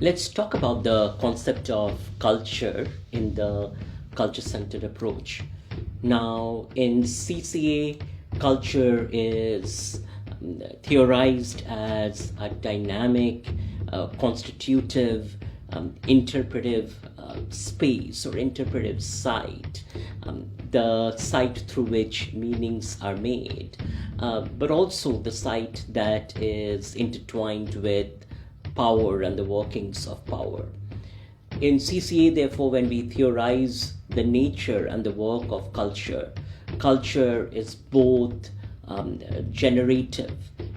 Let's talk about the concept of culture in the culture-centered approach. Now, in CCA, culture is theorized as a dynamic, constitutive, interpretive space or interpretive site, the site through which meanings are made, but also the site that is intertwined with power and the workings of power. In CCA, therefore, when we theorize the nature and the work of culture, culture is both generative.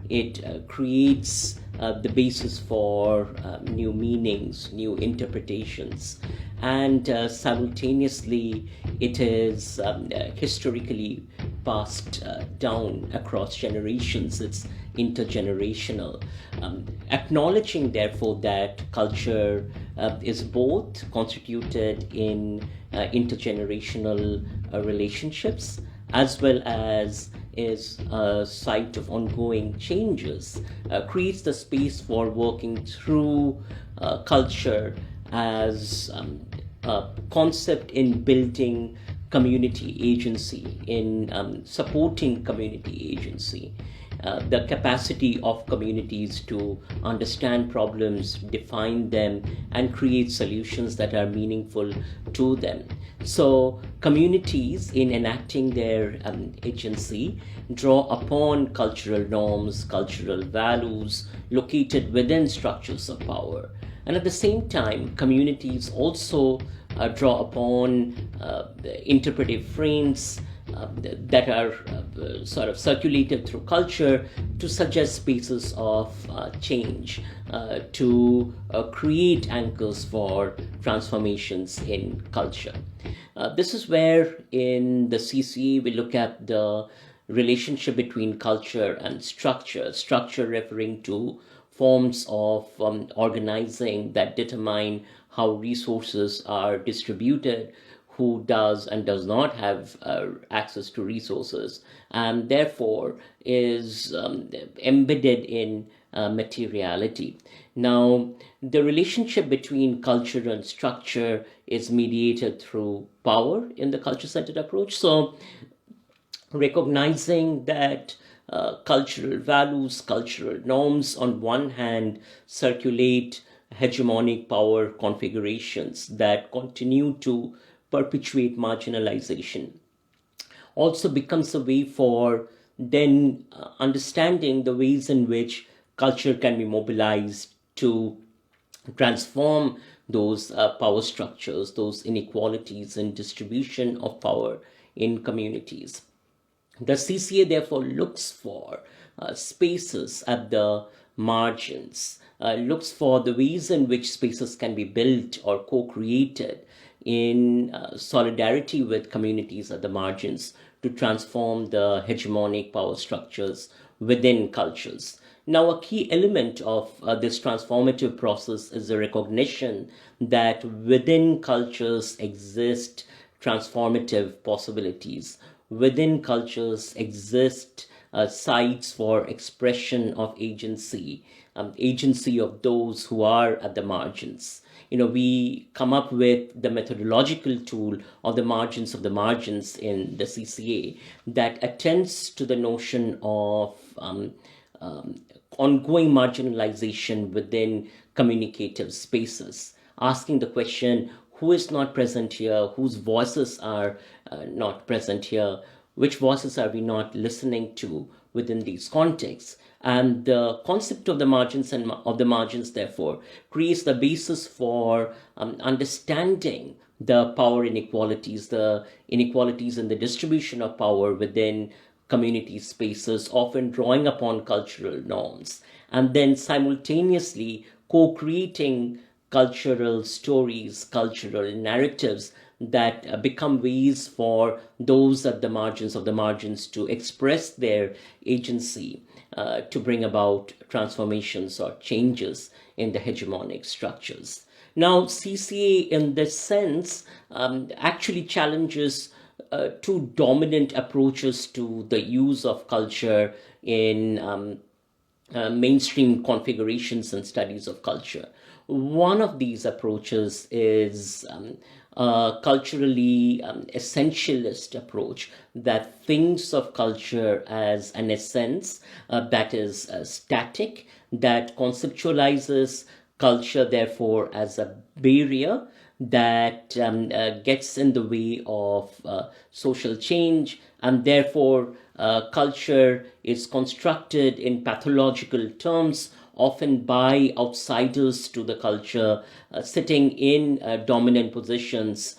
It creates the basis for new meanings, new interpretations, and simultaneously it is historically passed down across generations. It's intergenerational, acknowledging therefore that culture is both constituted in intergenerational relationships as well as is a site of ongoing changes, creates the space for working through culture as a concept in building community agency, in supporting community agency. The capacity of communities to understand problems, define them, and create solutions that are meaningful to them. So communities, in enacting their agency, draw upon cultural norms, cultural values located within structures of power. And at the same time, communities also draw upon interpretive frames that are sort of circulated through culture to suggest spaces of change, to create anchors for transformations in culture. This is where in the CCA we look at the relationship between culture and structure, structure referring to forms of organizing that determine how resources are distributed, who does and does not have access to resources, and therefore is embedded in materiality. Now, the relationship between culture and structure is mediated through power in the culture-centered approach. So, recognizing that cultural values, cultural norms, on one hand, circulate hegemonic power configurations that continue to perpetuate marginalization, also becomes a way for then understanding the ways in which culture can be mobilized to transform those power structures, those inequalities in distribution of power in communities. The CCA therefore looks for spaces at the margins, looks for the ways in which spaces can be built or co-created in solidarity with communities at the margins to transform the hegemonic power structures within cultures. Now, a key element of this transformative process is the recognition that within cultures exist transformative possibilities. Within cultures exist sites for expression of agency, agency of those who are at the margins. We come up with the methodological tool of the margins in the CCA that attends to the notion of ongoing marginalization within communicative spaces, asking the question, who is not present here, whose voices are not present here, which voices are we not listening to within these contexts. And the concept of the margins and of the margins, therefore, creates the basis for understanding the power inequalities, the inequalities in the distribution of power within community spaces, often drawing upon cultural norms, and then simultaneously co-creating cultural stories, cultural narratives that become ways for those at the margins of the margins to express their agency, to bring about transformations or changes in the hegemonic structures. Now, CCA in this sense actually challenges two dominant approaches to the use of culture in mainstream configurations and studies of culture. One of these approaches is a culturally essentialist approach that thinks of culture as an essence that is static, that conceptualizes culture, therefore, as a barrier that gets in the way of social change, and therefore culture is constructed in pathological terms, often by outsiders to the culture, sitting in dominant positions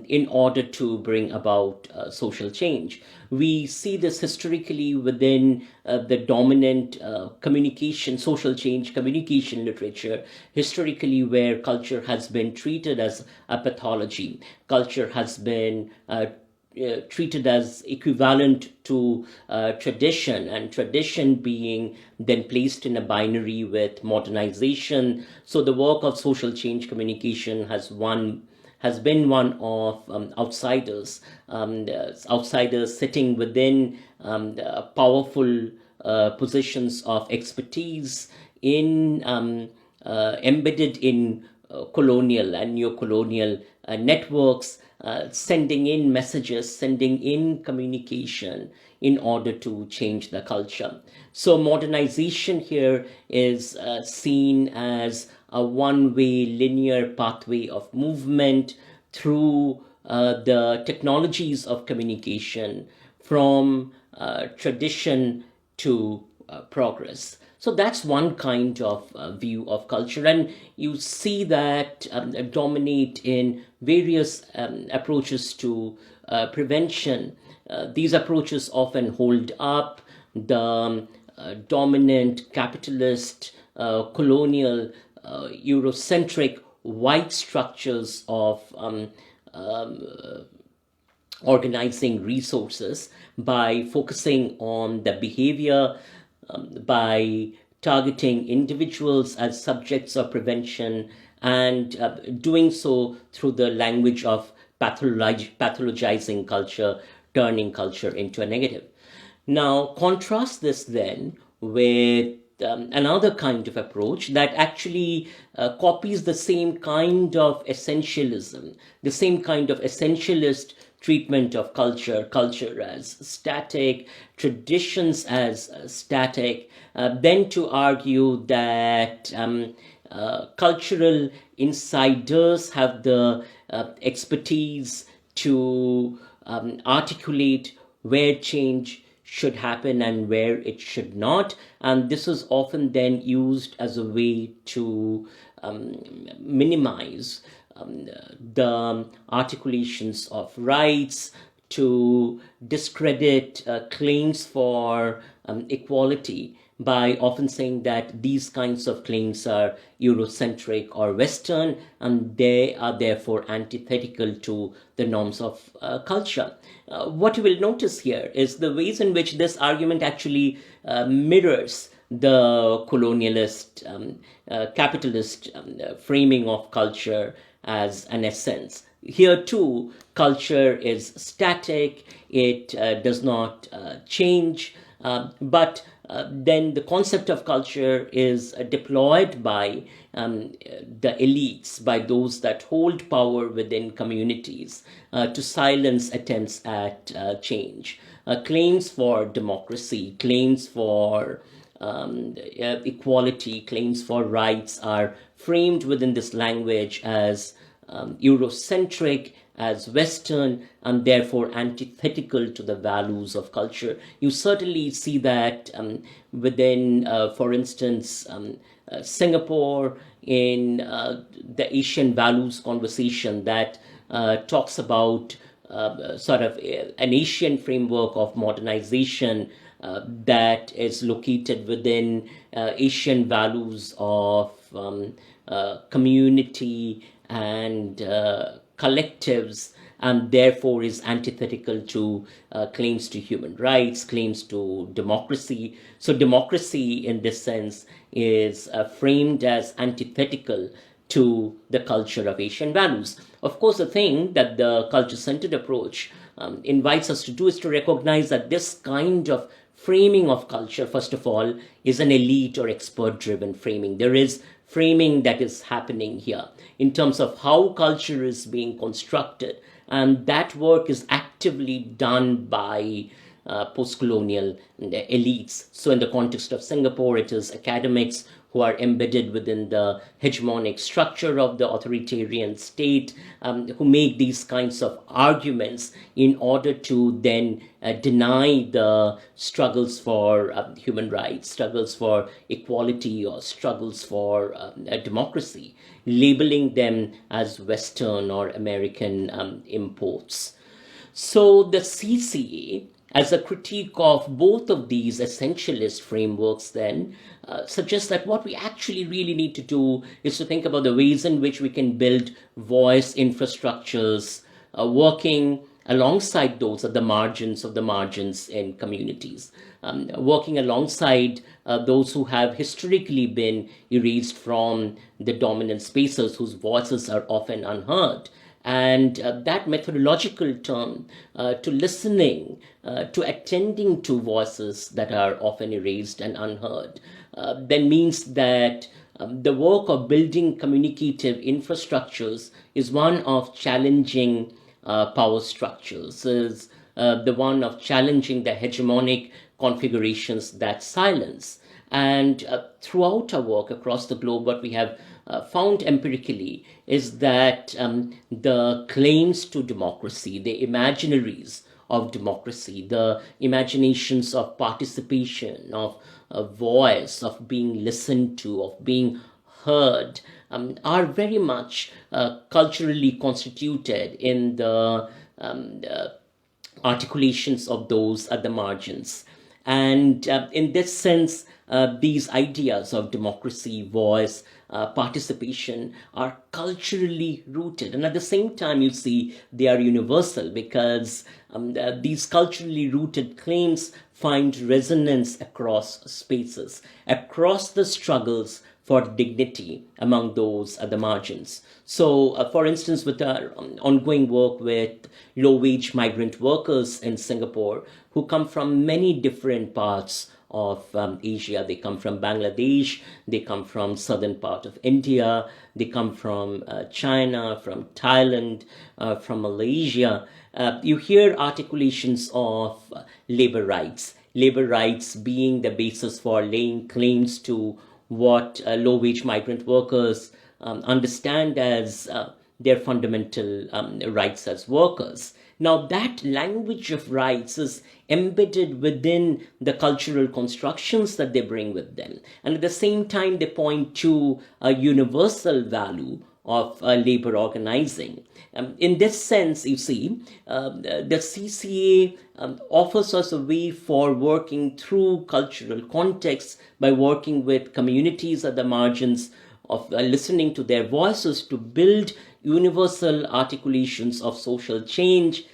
in order to bring about social change. We see this historically within the dominant social change communication literature, historically, where culture has been treated as a pathology. Culture has been treated as equivalent to tradition, and tradition being then placed in a binary with modernization. So the work of social change communication has been one of outsiders sitting within powerful positions of expertise in embedded in colonial and neo-colonial networks, sending in messages, sending in communication in order to change the culture. So modernization here is seen as a one-way linear pathway of movement through the technologies of communication from tradition to progress. So that's one kind of view of culture, and you see that dominate in various approaches to prevention. These approaches often hold up the dominant capitalist, colonial, Eurocentric white structures of organizing resources by focusing on the behavior, by targeting individuals as subjects of prevention, and doing so through the language of pathologizing culture, turning culture into a negative. Now, contrast this then with another kind of approach that actually copies the same kind of essentialism, the same kind of essentialist treatment of culture as static, traditions as static, then to argue that cultural insiders have the expertise to articulate where change should happen and where it should not. And this is often then used as a way to minimize the articulations of rights, to discredit claims for equality by often saying that these kinds of claims are Eurocentric or Western, and they are therefore antithetical to the norms of culture. What you will notice here is the ways in which this argument actually mirrors the colonialist, capitalist framing of culture as an essence. Here too, culture is static, it does not change, but then the concept of culture is deployed by the elites, by those that hold power within communities, to silence attempts at change. Claims for democracy, claims for equality, claims for rights are framed within this language as Eurocentric, as Western, and therefore antithetical to the values of culture. You certainly see that within, for instance, Singapore, in the Asian values conversation that talks about sort of an Asian framework of modernization that is located within Asian values of community and collectives, and therefore is antithetical to claims to human rights, claims to democracy. So democracy in this sense is framed as antithetical to the culture of Asian values. Of course, the thing that the culture-centered approach invites us to do is to recognize that this kind of framing of culture, first of all, is an elite or expert-driven framing. There is framing that is happening here in terms of how culture is being constructed. And that work is actively done by post-colonial elites. So in the context of Singapore, it is academics who are embedded within the hegemonic structure of the authoritarian state, who make these kinds of arguments in order to then deny the struggles for human rights, struggles for equality, or struggles for democracy, labeling them as Western or American imports. So the CCA, as a critique of both of these essentialist frameworks, then suggests that what we actually really need to do is to think about the ways in which we can build voice infrastructures, working alongside those at the margins of the margins in communities, working alongside those who have historically been erased from the dominant spaces, whose voices are often unheard. And that methodological term to listening, to attending to voices that are often erased and unheard, then means that the work of building communicative infrastructures is one of challenging power structures, is the one of challenging the hegemonic configurations that silence. And throughout our work across the globe, what we have found empirically is that the claims to democracy, the imaginaries of democracy, the imaginations of participation, of voice, of being listened to, of being heard, are very much culturally constituted in the articulations of those at the margins. And in this sense, these ideas of democracy, voice, participation are culturally rooted. And at the same time, you see, they are universal, because these culturally rooted claims find resonance across spaces, across the struggles for dignity among those at the margins. So, for instance, with our ongoing work with low-wage migrant workers in Singapore, who come from many different parts of Asia. They come from Bangladesh, they come from southern part of India, they come from China, from Thailand, from Malaysia. You hear articulations of labor rights being the basis for laying claims to what low-wage migrant workers understand as their fundamental rights as workers. Now, that language of rights is embedded within the cultural constructions that they bring with them. And at the same time, they point to a universal value of labor organizing. In this sense, you see, the CCA offers us a way for working through cultural contexts by working with communities at the margins, of listening to their voices to build universal articulations of social change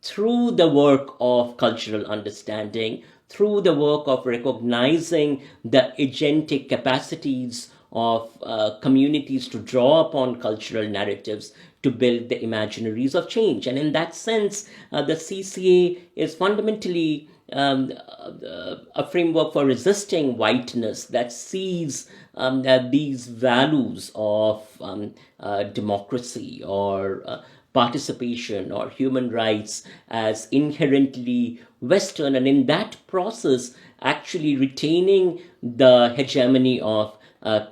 through the work of cultural understanding, through the work of recognizing the agentic capacities of communities to draw upon cultural narratives to build the imaginaries of change. And in that sense, the CCA is fundamentally a framework for resisting whiteness that sees these values of democracy or participation or human rights as inherently Western, and in that process actually retaining the hegemony of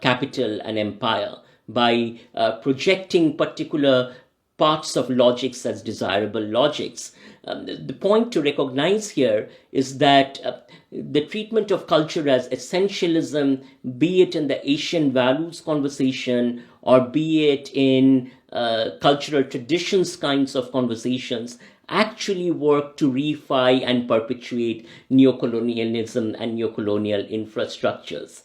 capital and empire by projecting particular parts of logics as desirable logics. The point to recognize here is that the treatment of culture as essentialism, be it in the Asian values conversation or be it in cultural traditions kinds of conversations, actually work to reify and perpetuate neocolonialism and neocolonial infrastructures.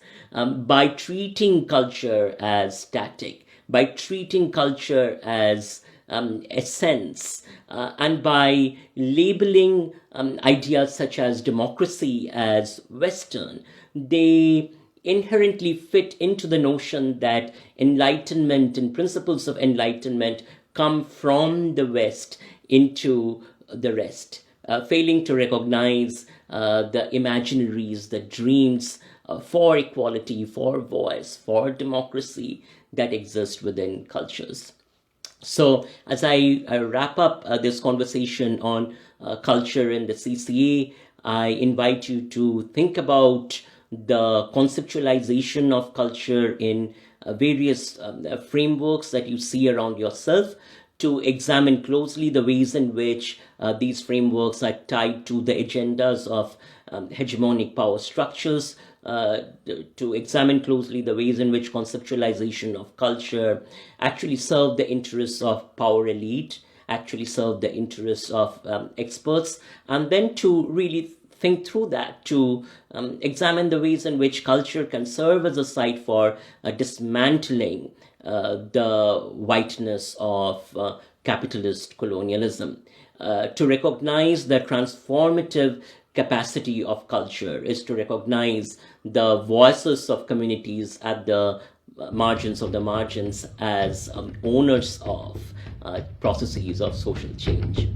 By treating culture as static, by treating culture as essence, and by labeling ideas such as democracy as Western, they inherently fit into the notion that enlightenment and principles of enlightenment come from the West into the rest, failing to recognize the imaginaries, the dreams, for equality, for voice, for democracy that exist within cultures. So, as I wrap up this conversation on culture in the CCA, I invite you to think about the conceptualization of culture in various frameworks that you see around yourself, to examine closely the ways in which these frameworks are tied to the agendas of hegemonic power structures, to examine closely the ways in which conceptualization of culture actually serve the interests of power elite, actually serve the interests of experts, and then to really think through that, to examine the ways in which culture can serve as a site for dismantling the whiteness of capitalist colonialism, to recognize the transformative capacity of culture is to recognize the voices of communities at the margins of the margins as owners of processes of social change.